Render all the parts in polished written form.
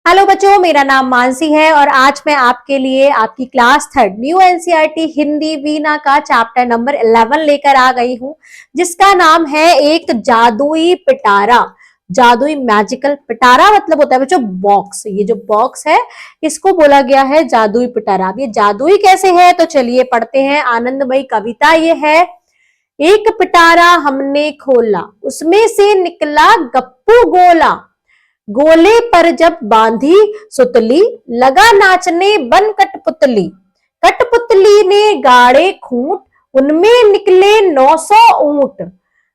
Hello बच्चों, मेरा नाम मानसी है और आज मैं आपके लिए आपकी class third new NCERT Hindi Veena का चैप्टर नंबर 11 लेकर आ गई हूं, जिसका नाम है एक जादुई पिटारा। जादुई मैजिकल पिटारा मतलब होता है बच्चों बॉक्स। ये जो बॉक्स है इसको बोला गया है जादुई पिटारा। अब ये जादुई कैसे है तो चलिए पढ़ते हैं। आनंदमयी कविता ये है। एक पिटारा हमने खोला, उसमें से निकला गप्पू गोला। गोले पर जब बांधी सुतली, लगा नाचने बन कठपुतली। कठपुतली ने गाड़े खूंट, उनमें निकले 900 ऊंट।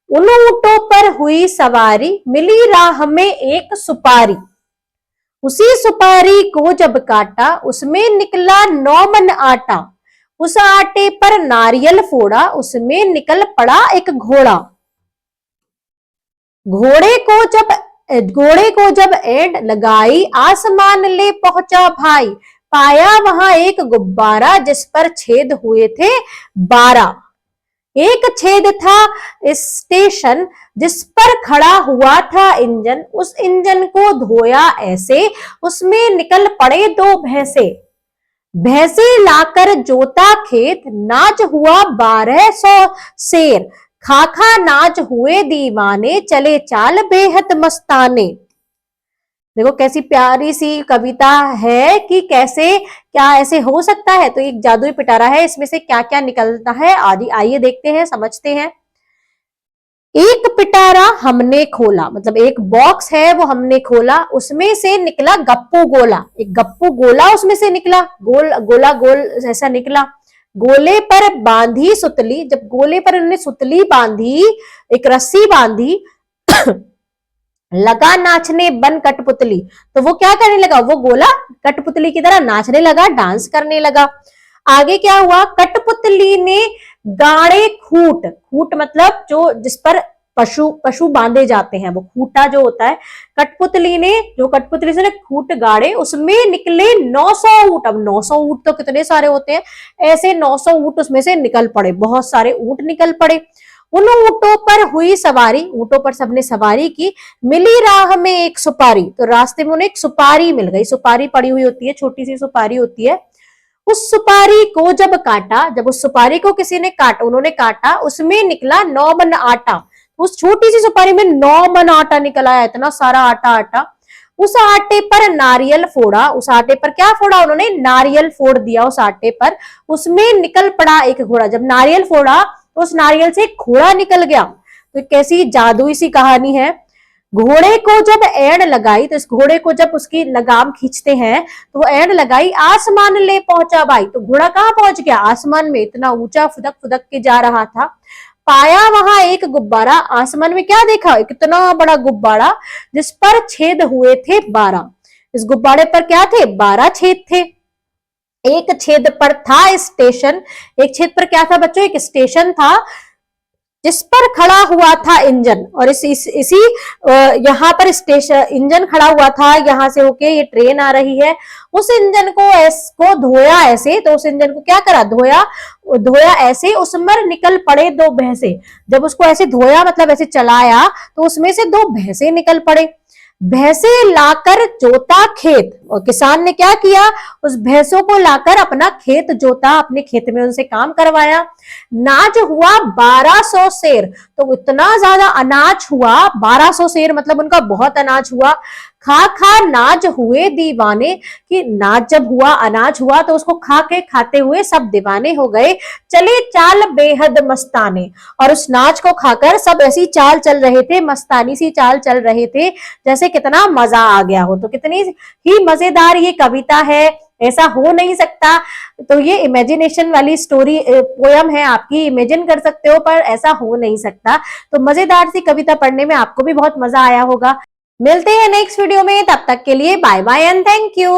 उन ऊंटों पर हुई सवारी, मिली राह में एक सुपारी। उसी सुपारी को जब काटा, उसमें निकला 9 मन आटा। उस आटे पर नारियल फोड़ा, उसमें निकल पड़ा एक घोड़ा। घोड़े को जब एंड लगाई, आसमान ले पहुंचा भाई। पाया वहां एक गुब्बारा, जिस पर छेद हुए थे 12। एक छेद था स्टेशन, जिस पर खड़ा हुआ था इंजन। उस इंजन को धोया ऐसे, उसमें निकल पड़े 2 भैंसे। भैंसे लाकर जोता खेत, नाच हुआ 1200 शेर। खाखा नाच हुए दीवाने, चले चाल बेहद मस्ताने। देखो कैसी प्यारी सी कविता है कि कैसे क्या ऐसे हो सकता है। तो एक जादुई पिटारा है, इसमें से क्या क्या निकलता है आदि आइए देखते हैं, समझते हैं। एक पिटारा हमने खोला मतलब एक बॉक्स है वो हमने खोला, उसमें से निकला गप्पू गोला। एक गप्पू गोला उसमें से निकला, गोल ऐसा निकला। गोले पर बांधी सुतली, जब गोले पर उन्होंने सुतली बांधी, एक रस्सी बांधी। लगा नाचने बन कठपुतली, तो वो क्या करने लगा, वो गोला कठपुतली की तरह नाचने लगा, डांस करने लगा। आगे क्या हुआ, कठपुतली ने गाड़े खूंट, खूंट मतलब जो जिस पर पशु बांधे जाते हैं, वो खूंटा जो होता है। कठपुतली से खूंट गाड़े, उसमें निकले 900 ऊंट। अब 900 ऊंट तो कितने सारे होते हैं, ऐसे 900 ऊंट उसमें से निकल पड़े, बहुत सारे ऊंट निकल पड़े। उन ऊंटों पर हुई सवारी, ऊंटों पर सबने सवारी की। मिली राह में एक सुपारी, तो रास्ते में उन्हें एक सुपारी मिल गई। सुपारी पड़ी हुई होती है, छोटी सी सुपारी होती है। उस सुपारी को जब काटा, जब उस सुपारी को किसी ने काटा, उन्होंने काटा, उसमें निकला 9 मन आटा। उस छोटी सी सुपारी में 9 मन आटा निकल आया, इतना सारा आटा। उस आटे पर नारियल फोड़ा, उस आटे पर क्या फोड़ा उन्होंने, नारियल फोड़ दिया उस आटे पर। उसमें निकल पड़ा एक घोड़ा। जब नारियल फोड़ा तो उस नारियल से एक घोड़ा निकल गया। तो कैसी जादुई सी कहानी है। घोड़े को जब एड़ लगाई, तो इस घोड़े को जब उसकी लगाम खींचते हैं तो वो एड़ लगाई, आसमान ले पहुंचा भाई। तो घोड़ा कहाँ पहुंच गया, आसमान में, इतना ऊंचा फुदक फुदक के जा रहा था। पाया वहां एक गुब्बारा, आसमान में क्या देखा, कितना बड़ा गुब्बारा, जिस पर छेद हुए थे 12। इस गुब्बारे पर क्या थे, 12 छेद थे। एक छेद पर था स्टेशन, एक छेद पर क्या था बच्चों, एक स्टेशन था, जिस पर खड़ा हुआ था इंजन। और इसी यहाँ पर स्टेशन इंजन खड़ा हुआ था, यहाँ से होके ये ट्रेन आ रही है। उस इंजन को धोया ऐसे, तो उस इंजन को क्या करा, धोया ऐसे, उसमें निकल पड़े 2 भैंसे। जब उसको ऐसे धोया मतलब ऐसे चलाया, तो उसमें से 2 भैंसे निकल पड़े। भैंसे लाकर जोता खेत, और किसान ने क्या किया, उस भैंसों को लाकर अपना खेत जोता, अपने खेत में उनसे काम करवाया। नाच हुआ 1200 शेर, तो इतना ज्यादा अनाज हुआ, 1200 शेर मतलब उनका बहुत अनाज हुआ। खा खा नाच हुए दीवाने, कि नाच जब हुआ, अनाज हुआ, तो उसको खा के खाते हुए सब दीवाने हो गए। चले चाल बेहद मस्ताने, और उस नाच को खाकर सब ऐसी चाल चल रहे थे, मस्तानी सी चाल चल रहे थे, जैसे कितना मजा आ गया हो। तो कितनी ही मजेदार ये कविता है, ऐसा हो नहीं सकता। तो ये इमेजिनेशन वाली स्टोरी पोयम है, आपकी इमेजिन कर सकते हो, पर ऐसा हो नहीं सकता। तो मजेदार सी कविता पढ़ने में आपको भी बहुत मजा आया होगा। मिलते हैं नेक्स्ट वीडियो में, तब तक के लिए bye bye and thank you.